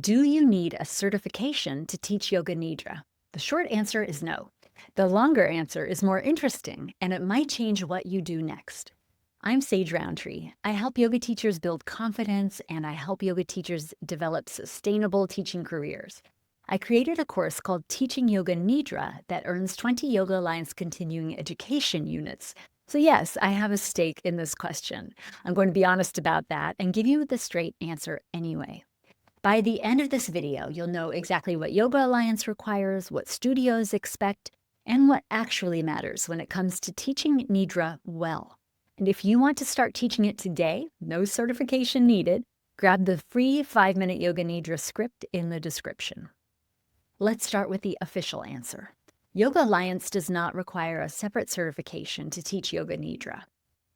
Do you need a certification to teach Yoga Nidra? The short answer is no. The longer answer is more interesting, and it might change what you do next. I'm Sage Rountree. I help yoga teachers build confidence, and I help yoga teachers develop sustainable teaching careers. I created a course called Teaching Yoga Nidra that earns 20 Yoga Alliance continuing education units. So yes, I have a stake in this question. I'm going to be honest about that and give you the straight answer anyway. By the end of this video, you'll know exactly what Yoga Alliance requires, what studios expect, and what actually matters when it comes to teaching Nidra well. And if you want to start teaching it today, no certification needed, grab the free 5-minute Yoga Nidra script in the description. Let's start with the official answer. Yoga Alliance does not require a separate certification to teach Yoga Nidra.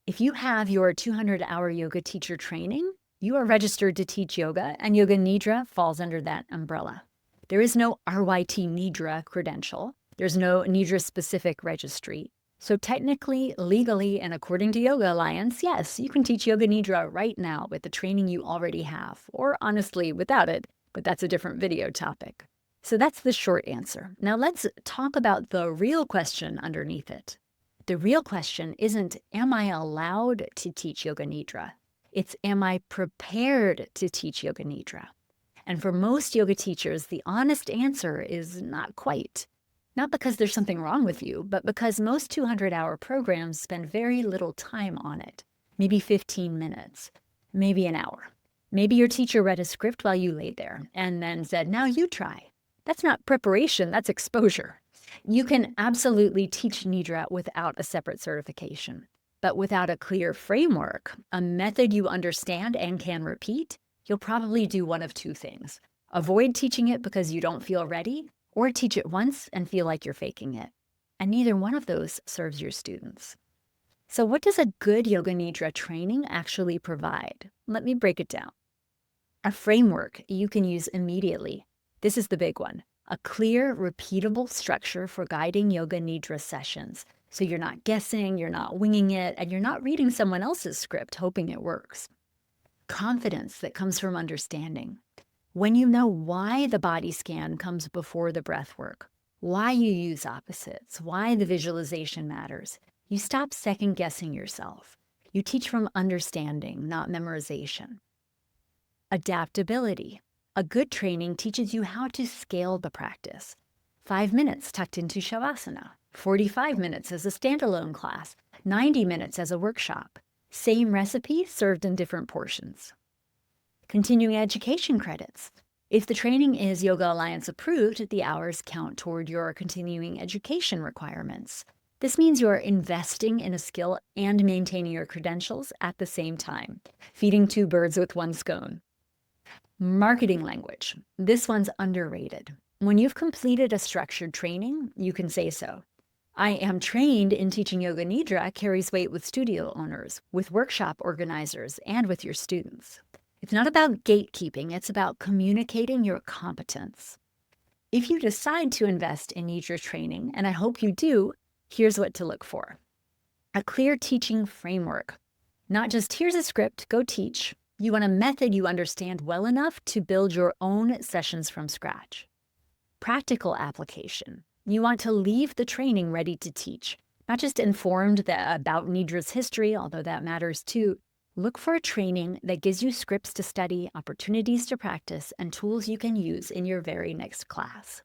If you have your 200-hour yoga teacher training, you are registered to teach yoga, and Yoga Nidra falls under that umbrella. There is no RYT Nidra credential. There's no Nidra-specific registry. So technically, legally, and according to Yoga Alliance, yes, you can teach Yoga Nidra right now with the training you already have, or honestly, without it, but that's a different video topic. So that's the short answer. Now let's talk about the real question underneath it. The real question isn't, am I allowed to teach Yoga Nidra? It's, am I prepared to teach Yoga Nidra? And for most yoga teachers, the honest answer is not quite. Not because there's something wrong with you, but because most 200-hour programs spend very little time on it. Maybe 15 minutes, maybe an hour. Maybe your teacher read a script while you laid there and then said, now you try. That's not preparation, that's exposure. You can absolutely teach Nidra without a separate certification. But without a clear framework, a method you understand and can repeat, you'll probably do one of two things. Avoid teaching it because you don't feel ready, or teach it once and feel like you're faking it. And neither one of those serves your students. So what does a good Yoga Nidra training actually provide? Let me break it down. A framework you can use immediately. This is the big one. A clear, repeatable structure for guiding Yoga Nidra sessions. So you're not guessing, you're not winging it, and you're not reading someone else's script hoping it works. Confidence that comes from understanding. When you know why the body scan comes before the breath work, why you use opposites, why the visualization matters, you stop second-guessing yourself. You teach from understanding, not memorization. Adaptability. A good training teaches you how to scale the practice. 5 minutes tucked into Shavasana. 45 minutes as a standalone class, 90 minutes as a workshop. Same recipe served in different portions. Continuing education credits. If the training is Yoga Alliance approved, the hours count toward your continuing education requirements. This means you're investing in a skill and maintaining your credentials at the same time, feeding two birds with one stone. Marketing language. This one's underrated. When you've completed a structured training, you can say so. I am trained in teaching Yoga Nidra carries weight with studio owners, with workshop organizers, and with your students. It's not about gatekeeping, it's about communicating your competence. If you decide to invest in Nidra training, and I hope you do, here's what to look for. A clear teaching framework. Not just here's a script, go teach. You want a method you understand well enough to build your own sessions from scratch. Practical application. You want to leave the training ready to teach, not just informed about Nidra's history, although that matters too. Look for a training that gives you scripts to study, opportunities to practice, and tools you can use in your very next class.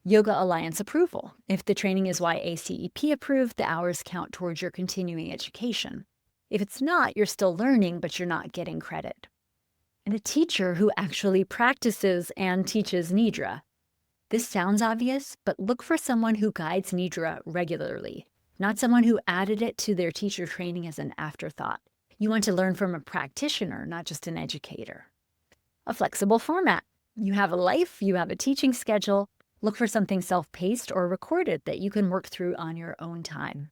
Yoga Alliance approval. If the training is YACEP approved, the hours count towards your continuing education. If it's not, you're still learning, but you're not getting credit. And a teacher who actually practices and teaches Nidra. This sounds obvious, but look for someone who guides Nidra regularly, not someone who added it to their teacher training as an afterthought. You want to learn from a practitioner, not just an educator. A flexible format. You have a life, you have a teaching schedule. Look for something self-paced or recorded that you can work through on your own time.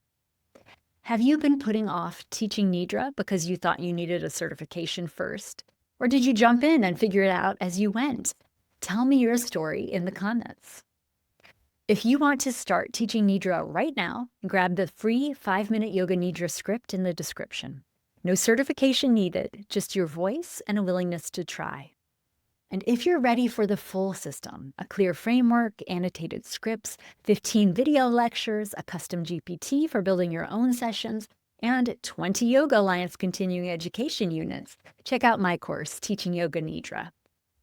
Have you been putting off teaching Nidra because you thought you needed a certification first? Or did you jump in and figure it out as you went? Tell me your story in the comments. If you want to start teaching Nidra right now, grab the free 5-minute Yoga Nidra script in the description. No certification needed, just your voice and a willingness to try. And if you're ready for the full system, a clear framework, annotated scripts, 15 video lectures, a custom GPT for building your own sessions, and 20 Yoga Alliance continuing education units, check out my course, Teaching Yoga Nidra.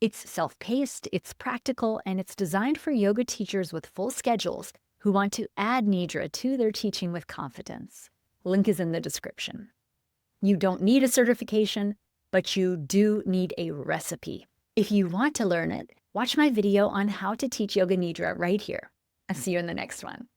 It's self-paced, it's practical, and it's designed for yoga teachers with full schedules who want to add Nidra to their teaching with confidence. Link is in the description. You don't need a certification, but you do need a recipe. If you want to learn it, watch my video on how to teach Yoga Nidra right here. I'll see you in the next one.